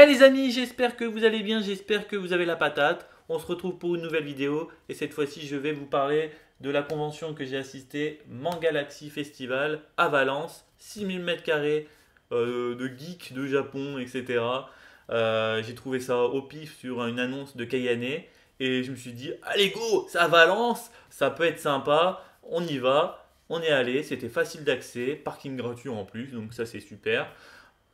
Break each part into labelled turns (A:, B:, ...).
A: Hey les amis, j'espère que vous allez bien, j'espère que vous avez la patate. On se retrouve pour une nouvelle vidéo et cette fois-ci je vais vous parler de la convention que j'ai assistée, Mangalaxy Festival à Valence, 6000 m² de geeks de Japon, etc. J'ai trouvé ça au pif sur une annonce de Kayane et je me suis dit, allez go, c'est à Valence, ça peut être sympa, on y va. On est allé, c'était facile d'accès, parking gratuit en plus, donc ça c'est super.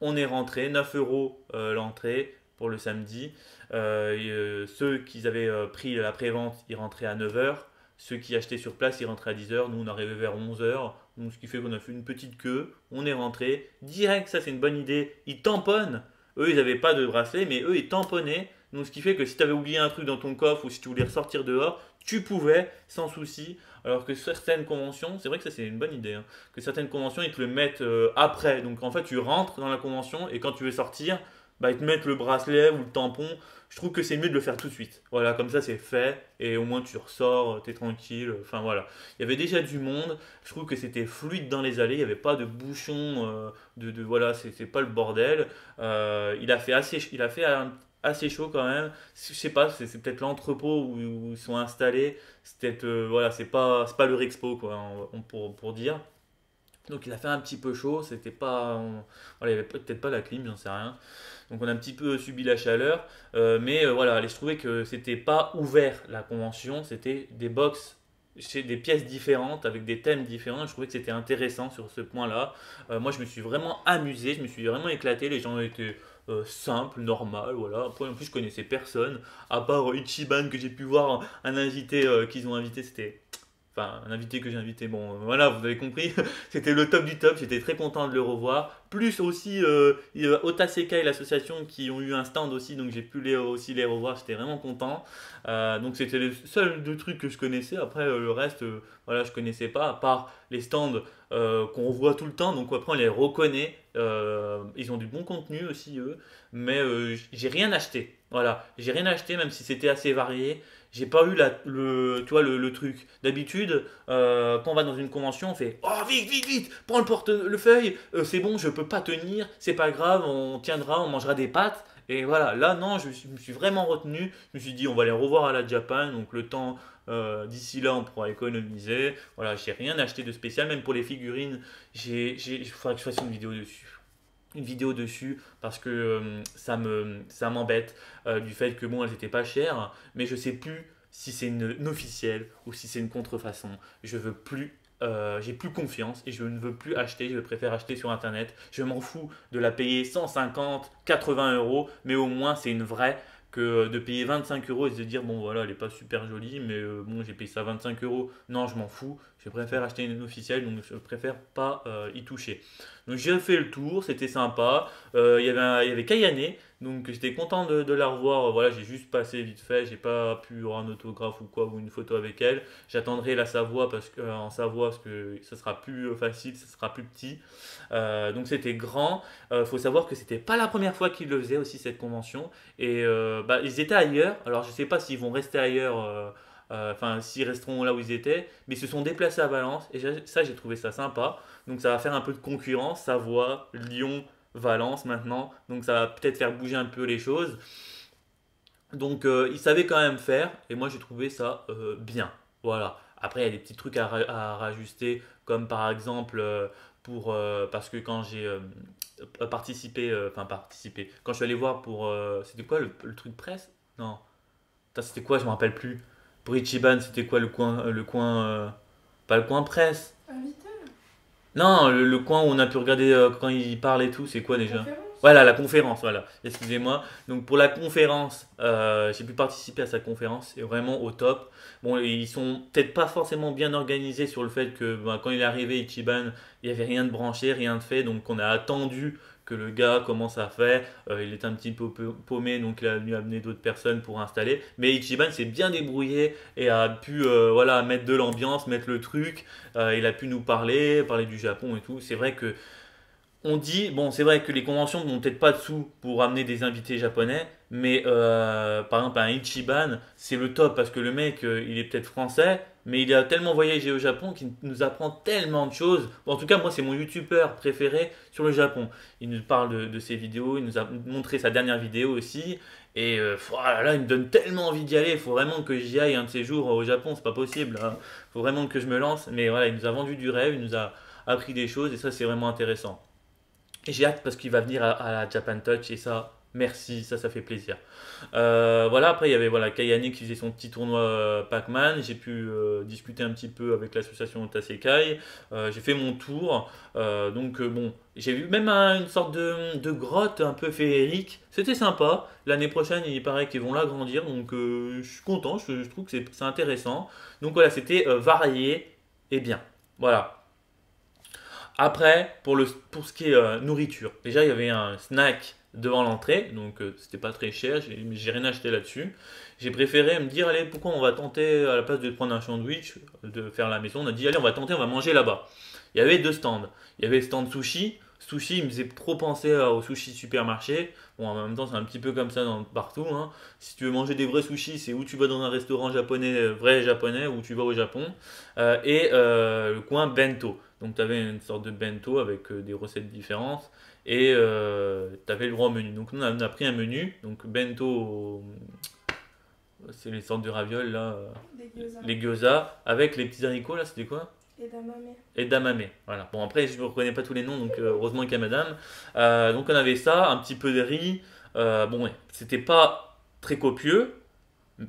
A: On est rentré, 9 euros l'entrée pour le samedi. Ceux qui avaient pris la prévente, ils rentraient à 9 heures. Ceux qui achetaient sur place, ils rentraient à 10 heures. Nous, on arrivait vers 11 heures. Donc, ce qui fait qu'on a fait une petite queue. On est rentré. Direct, ça c'est une bonne idée. Ils tamponnent. Eux, ils n'avaient pas de bracelet, mais eux, ils tamponnaient. Donc, ce qui fait que si tu avais oublié un truc dans ton coffre ou si tu voulais ressortir dehors, tu pouvais sans souci. Alors que certaines conventions, c'est vrai que ça c'est une bonne idée, hein, que certaines conventions ils te le mettent après. Donc en fait tu rentres dans la convention et quand tu veux sortir, bah, ils te mettent le bracelet ou le tampon. Je trouve que c'est mieux de le faire tout de suite. Voilà, comme ça c'est fait et au moins tu ressors, t'es tranquille. Enfin voilà. Il y avait déjà du monde. Je trouve que c'était fluide dans les allées. Il n'y avait pas de bouchons. Voilà, c'est pas le bordel. Il a fait assez chaud quand même. Je sais pas, c'est peut-être l'entrepôt où ils sont installés. C'est peut-être voilà, c'est pas le Rexpo quoi, pour dire. Donc il a fait un petit peu chaud, c'était pas, voilà, il y avait peut-être pas la clim, j'en sais rien. Donc on a un petit peu subi la chaleur, mais voilà, je trouvais que c'était pas ouvert la convention, c'était des box chez des pièces différentes avec des thèmes différents. Je trouvais que c'était intéressant sur ce point-là. Moi je me suis vraiment amusé, je me suis vraiment éclaté, les gens étaient simples, normal, voilà. Après, en plus je connaissais personne, à part Ichiban que j'ai pu voir, un invité qu'ils ont invité, c'était enfin un invité que j'ai invité, bon voilà, vous avez compris, c'était le top du top, j'étais très content de le revoir. Plus aussi il y a Ota Sekai, l'association, qui ont eu un stand aussi, donc j'ai pu aussi les revoir, j'étais vraiment content. Donc c'était les seuls deux trucs que je connaissais, après le reste, voilà, je connaissais pas, à part les stands qu'on voit tout le temps, donc après on les reconnaît. Ils ont du bon contenu aussi eux, mais j'ai rien acheté. Voilà, j'ai rien acheté même si c'était assez varié. J'ai pas eu tu vois, le truc. D'habitude, quand on va dans une convention, on fait oh vite, vite, vite, prends le feuille, c'est bon, je peux pas tenir, c'est pas grave, on tiendra, on mangera des pâtes. Et voilà, là non, me suis vraiment retenu. Je me suis dit, on va les revoir à la Japan, donc le temps d'ici là, on pourra économiser. Voilà, j'ai rien acheté de spécial, même pour les figurines, il faudrait que je fasse une vidéo dessus parce que ça m'embête du fait que bon elles étaient pas chères, mais je sais plus si c'est une officielle ou si c'est une contrefaçon. Je veux plus j'ai plus confiance et je ne veux plus acheter, je préfère acheter sur internet. Je m'en fous de la payer 150, 80 euros, mais au moins c'est une vraie, que de payer 25 euros et de se dire bon voilà elle est pas super jolie mais bon j'ai payé ça 25 euros. Non, je m'en fous, je préfère acheter une officielle, donc je préfère pas y toucher. Donc j'ai fait le tour, c'était sympa. Il y avait Kayane, donc j'étais content de la revoir. Voilà, j'ai juste passé vite fait, j'ai pas pu avoir un autographe ou quoi ou une photo avec elle. J'attendrai la Savoie en Savoie parce que ça sera plus facile, ça sera plus petit. Donc c'était grand. Faut savoir que c'était pas la première fois qu'ils le faisaient aussi cette convention et bah, ils étaient ailleurs. Alors je sais pas s'ils vont rester ailleurs. Enfin, s'ils resteront là où ils étaient, mais ils se sont déplacés à Valence et ça j'ai trouvé ça sympa. Donc ça va faire un peu de concurrence, Savoie, Lyon, Valence maintenant. Donc ça va peut-être faire bouger un peu les choses. Donc ils savaient quand même faire et moi j'ai trouvé ça bien. Voilà. Après il y a des petits trucs à rajuster comme par exemple parce que quand j'ai participé, quand je suis allé voir pour c'était quoi le truc presse? Non. Putain, c'était quoi? Je me rappelle plus. Pour Ichiban, c'était quoi pas le coin presse.
B: Invité?
A: Non, le coin où on a pu regarder quand il parle et tout, c'est quoi déjà?
B: Conférence?
A: Voilà, la conférence, voilà. Excusez-moi. Donc pour la conférence, j'ai pu participer à sa conférence, c'est vraiment au top. Bon, ils sont peut-être pas forcément bien organisés sur le fait que bah, quand il est arrivé Ichiban, il n'y avait rien de branché, rien de fait, donc on a attendu que le gars commence à faire. Il est un petit peu paumé, donc il a dû amener d'autres personnes pour installer. Mais Ichiban s'est bien débrouillé et a pu voilà, mettre de l'ambiance, mettre le truc. Il a pu nous parler du Japon et tout. C'est vrai que on dit, bon, c'est vrai que les conventions n'ont peut-être pas de sous pour amener des invités japonais, mais par exemple un Ichiban, c'est le top parce que le mec, il est peut-être français, mais il a tellement voyagé au Japon qu'il nous apprend tellement de choses. Bon, en tout cas, moi, c'est mon youtubeur préféré sur le Japon. Il nous parle de ses vidéos, il nous a montré sa dernière vidéo aussi. Et là, il me donne tellement envie d'y aller. Il faut vraiment que j'y aille un de ces jours au Japon, c'est pas possible, hein. Il faut vraiment que je me lance. Mais voilà, il nous a vendu du rêve, il nous a appris des choses et ça, c'est vraiment intéressant. Et j'ai hâte parce qu'il va venir à la Japan Touch et ça, merci, ça fait plaisir. Voilà, après il y avait voilà, Kayane qui faisait son petit tournoi Pac-Man. J'ai pu discuter un petit peu avec l'association Tasekai. J'ai fait mon tour. Bon, j'ai vu même une sorte de grotte un peu féerique. C'était sympa. L'année prochaine, il paraît qu'ils vont l'agrandir. Donc je suis content, je trouve que c'est intéressant. Donc voilà, c'était varié et bien. Voilà. Après, pour ce qui est nourriture, déjà il y avait un snack devant l'entrée, donc c'était pas très cher, j'ai rien acheté là-dessus. J'ai préféré me dire, allez, pourquoi on va tenter, à la place de prendre un sandwich, de faire à la maison, on a dit, allez, on va tenter, on va manger là-bas. Il y avait deux stands. Il y avait le stand sushi. Sushi, il me faisait trop penser au sushi supermarché. Bon, en même temps, c'est un petit peu comme ça partout, hein. Si tu veux manger des vrais sushis, c'est où tu vas dans un restaurant japonais, vrai japonais, ou tu vas au Japon. Le coin bento. Donc, tu avais une sorte de bento avec des recettes différentes. Et tu avais le droit au menu. Donc, nous, on a pris un menu. Donc, bento, c'est les sortes de ravioles, là.
B: Des gyoza.
A: Les gyoza. Avec les petits haricots, là, c'était quoi?
B: Edamame.
A: Edamame, voilà. Bon, après, je ne reconnais pas tous les noms, donc heureusement qu'il y a madame. Donc, on avait ça, un petit peu de riz. Bon, ouais, c'était pas très copieux,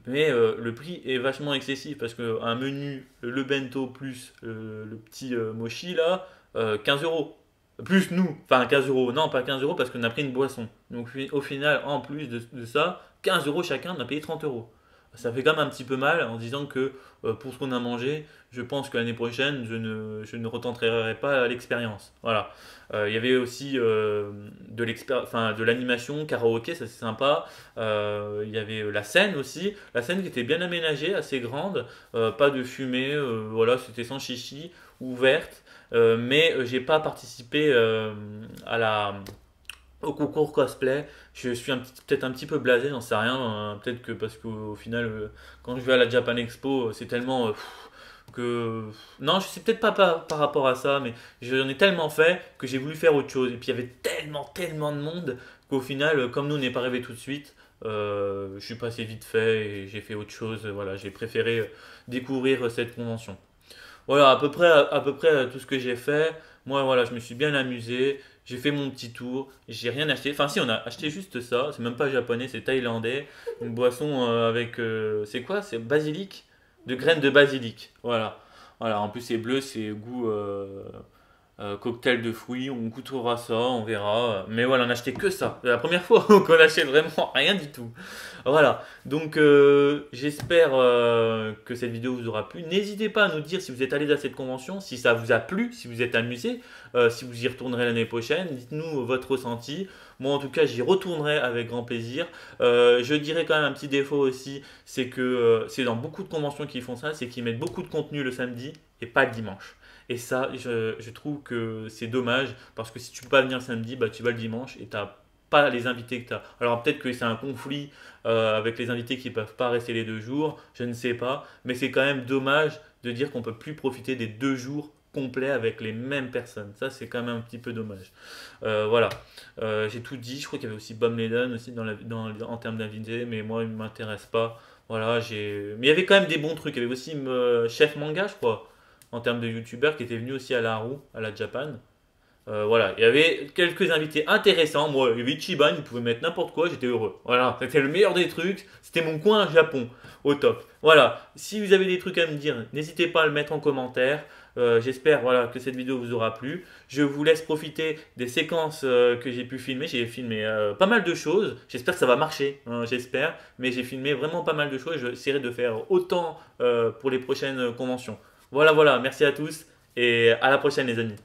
A: mais le prix est vachement excessif parce qu'un menu, le bento plus le petit mochi, là, 15 euros. Plus nous, enfin 15 euros, non pas 15 euros parce qu'on a pris une boisson. Donc au final, en plus de ça, 15 euros chacun, on a payé 30 euros. Ça fait quand même un petit peu mal en disant que pour ce qu'on a mangé, je pense que l'année prochaine, je ne retenterai pas l'expérience. Voilà. Il y avait aussi de l'animation, karaoké, ça c'est sympa. Il y avait la scène aussi. La scène qui était bien aménagée, assez grande. Pas de fumée, voilà, c'était sans chichi, ouverte. Mais j'ai pas participé au concours cosplay. Je suis peut-être un petit peu blasé, j'en sais rien, hein. Peut-être que parce qu'au final, quand je vais à la Japan Expo, c'est tellement que. Non, je sais peut-être pas par rapport à ça, mais j'en ai tellement fait que j'ai voulu faire autre chose. Et puis il y avait tellement de monde qu'au final, comme nous on n'est pas arrivé tout de suite, je suis passé vite fait et j'ai fait autre chose. Voilà, j'ai préféré découvrir cette convention. Voilà, à peu près tout ce que j'ai fait. Moi, voilà, je me suis bien amusé. J'ai fait mon petit tour. J'ai rien acheté. Enfin, si, on a acheté juste ça. C'est même pas japonais, c'est thaïlandais. Une boisson avec. C'est quoi? C'est basilic? De graines de basilic. Voilà. Voilà, en plus, c'est bleu, c'est goût cocktail de fruits. On goûtera ça, on verra. Mais voilà, on a acheté que ça. C'est la première fois qu'on achète vraiment rien du tout. Voilà, donc j'espère que cette vidéo vous aura plu. N'hésitez pas à nous dire si vous êtes allé à cette convention, si ça vous a plu, si vous êtes amusé, si vous y retournerez l'année prochaine. Dites-nous votre ressenti. Moi, en tout cas, j'y retournerai avec grand plaisir. Je dirais quand même un petit défaut aussi, c'est que c'est dans beaucoup de conventions qui font ça, c'est qu'ils mettent beaucoup de contenu le samedi et pas le dimanche. Et ça, je trouve que c'est dommage parce que si tu peux pas venir le samedi, bah, tu vas le dimanche et tu n'as pas les invités que tu as. Alors peut-être que c'est un conflit avec les invités qui ne peuvent pas rester les 2 jours, je ne sais pas, mais c'est quand même dommage de dire qu'on ne peut plus profiter des 2 jours complets avec les mêmes personnes. Ça, c'est quand même un petit peu dommage. Voilà, j'ai tout dit. Je crois qu'il y avait aussi Bam Laden aussi en termes d'invités, mais moi, il ne m'intéresse pas. Voilà, mais il y avait quand même des bons trucs. Il y avait aussi Chef Manga, je crois, en termes de youtubeurs qui était venu aussi à la roue, à la Japan. Voilà, il y avait quelques invités intéressants. Moi, il y avait Ichiban, il pouvait mettre n'importe quoi, j'étais heureux. Voilà, c'était le meilleur des trucs. C'était mon coin Japon, au top. Voilà, si vous avez des trucs à me dire, n'hésitez pas à le mettre en commentaire. J'espère voilà, que cette vidéo vous aura plu. Je vous laisse profiter des séquences que j'ai pu filmer. J'ai filmé pas mal de choses. J'espère que ça va marcher, hein, j'espère. Mais j'ai filmé vraiment pas mal de choses. J'essaierai de faire autant pour les prochaines conventions. Voilà, merci à tous et à la prochaine les amis.